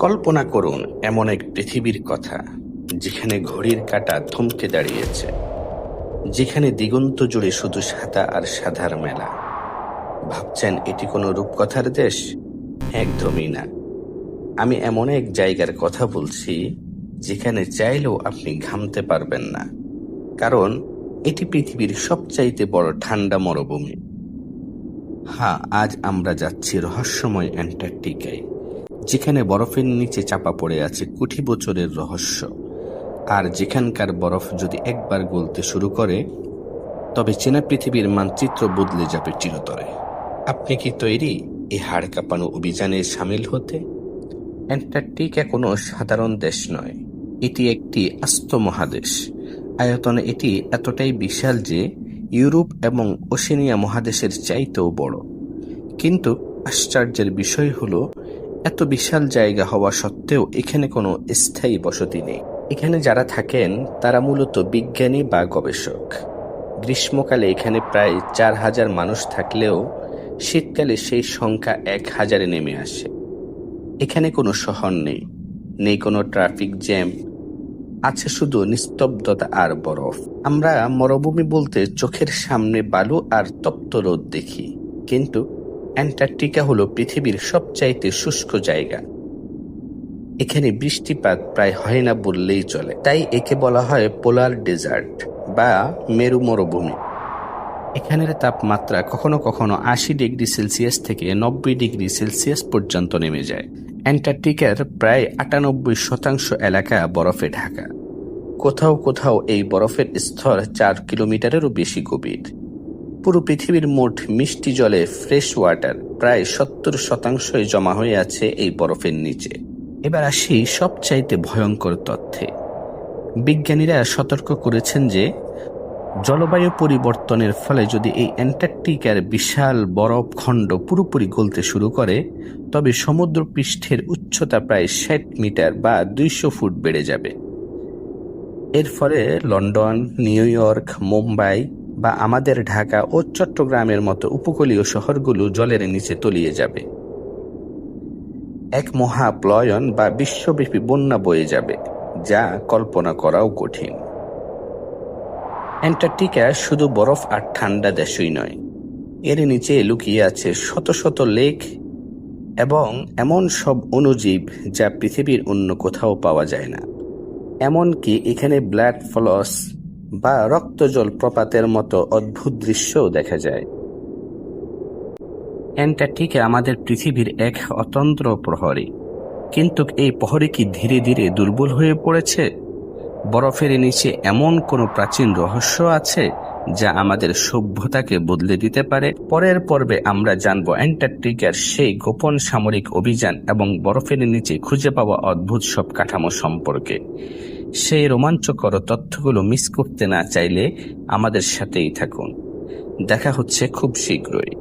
কল্পনা করুন এমন এক পৃথিবীর কথা যেখানে ঘড়ির কাঁটা থমকে দাঁড়িয়েছে, যেখানে দিগন্ত জুড়ে শুধু সাদা আর সাদার মেলা। ভাবছেন এটি কোনো রূপকথার দেশ? একদমই না। আমি এমন এক জায়গার কথা বলছি যেখানে চাইলেও আপনি ঘামতে পারবেন না, কারণ এটি পৃথিবীর সবচাইতে বড় ঠান্ডা মরুভূমি। হ্যাঁ, আজ আমরা যাচ্ছি রহস্যময় অ্যান্টার্কটিকায়, যেখানে বরফের নিচে চাপা পড়ে আছে কোটি বছরের রহস্য, আর যেখানকার বরফ যদি একবার গলতে শুরু করে তবে চেনা পৃথিবীর মানচিত্র বদলে যাবে চিরতরে। আপনি কি তৈরি এই হাড় কাঁপানো অভিযানে সামিল হতে? অ্যান্টার্কটিকা কোনো সাধারণ দেশ নয়, এটি একটি আস্ত মহাদেশ। আয়তনে এটি এতটাই বিশাল যে ইউরোপ এবং ওশেনিয়া মহাদেশের চাইতেও বড়। কিন্তু আশ্চর্যের বিষয় হলো, এত বিশাল জায়গা হওয়া সত্ত্বেও এখানে কোনো স্থায়ী বসতি নেই। এখানে যারা থাকেন তারা মূলত বিজ্ঞানী বা গবেষক। গ্রীষ্মকালে এখানে প্রায় 4,000 মানুষ থাকলেও শীতকালে সেই সংখ্যা 1,000-এ নেমে আসে। এখানে কোনো শহর নেই, নেই কোনো ট্রাফিক জ্যাম, আছে শুধু নিস্তব্ধতা আর বরফ। আমরা মরুভূমি বলতে চোখের সামনে বালু আর তপ্ত রোদ দেখি, কিন্তু অ্যান্টার্কটিকা হলো পৃথিবীর সবচাইতে শুষ্ক জায়গা। এখানে বৃষ্টিপাত প্রায় হয় না বললেই চলে, তাই একে বলা হয় পোলার ডেজার্ট বা মেরু মরুভূমি। এখানের তাপমাত্রা কখনো কখনো 80 ডিগ্রি সেলসিয়াস থেকে 90 ডিগ্রি সেলসিয়াস পর্যন্ত নেমে যায়। অ্যান্টার্কটিকার প্রায় 98% এলাকা বরফে ঢাকা। কোথাও কোথাও এই বরফের স্তর 4 কিলোমিটারেরও বেশি গভীর। পুরো পৃথিবীর মোট মিষ্টি জলে ফ্রেশ ওয়াটার প্রায় 70% জমা হয়ে আছে এই বরফের নিচে। এবার আসি সবচাইতে ভয়ঙ্কর তথ্যে। বিজ্ঞানীরা সতর্ক করেছেন যে জলবায়ু পরিবর্তনের ফলে যদি এই অ্যান্টার্কটিকার বিশাল বরফ খণ্ড পুরোপুরি গলতে শুরু করে তবে সমুদ্র পৃষ্ঠের উচ্চতা প্রায় 60 মিটার বা 200 ফুট বেড়ে যাবে। এর ফলে লন্ডন, নিউ ইয়র্ক, মুম্বাই বা আমাদের ঢাকা ও চট্টগ্রামের মতো উপকূলীয় শহরগুলো জলের নিচে তলিয়ে যাবে। এক মহাপ্লয়ন বা বিশ্বব্যাপী বন্যা বয়ে যাবে, যা কল্পনা করাও কঠিন। অ্যান্টার্কটিকা শুধু বরফ আর ঠান্ডা দেশই নয়, এর নিচে লুকিয়ে আছে শত শত লেক এবং এমন সব অণুজীব যা পৃথিবীর অন্য কোথাও পাওয়া যায় না। এমনকি এখানে ব্লাড ফলস বা রক্তজল প্রপাতের মতো অদ্ভুত দৃশ্যও দেখা যায়। অ্যান্টার্কটিকা আমাদের পৃথিবীর এক অতন্দ্র প্রহরী, কিন্তু এই প্রহরী কি ধীরে ধীরে দুর্বল হয়ে পড়েছে? বরফের নিচে এমন কোনো প্রাচীন রহস্য আছে যা আমাদের সভ্যতাকে বদলে দিতে পারে? পরের পর্বে আমরা জানব অ্যান্টার্কটিকার সেই গোপন সামরিক অভিযান এবং বরফের নিচে খুঁজে পাওয়া অদ্ভুত সব কাঠামো সম্পর্কে। সেই রোমাঞ্চকর তথ্যগুলো মিস করতে না চাইলে আমাদের সাথেই থাকুন। দেখা হচ্ছে খুব শীঘ্রই।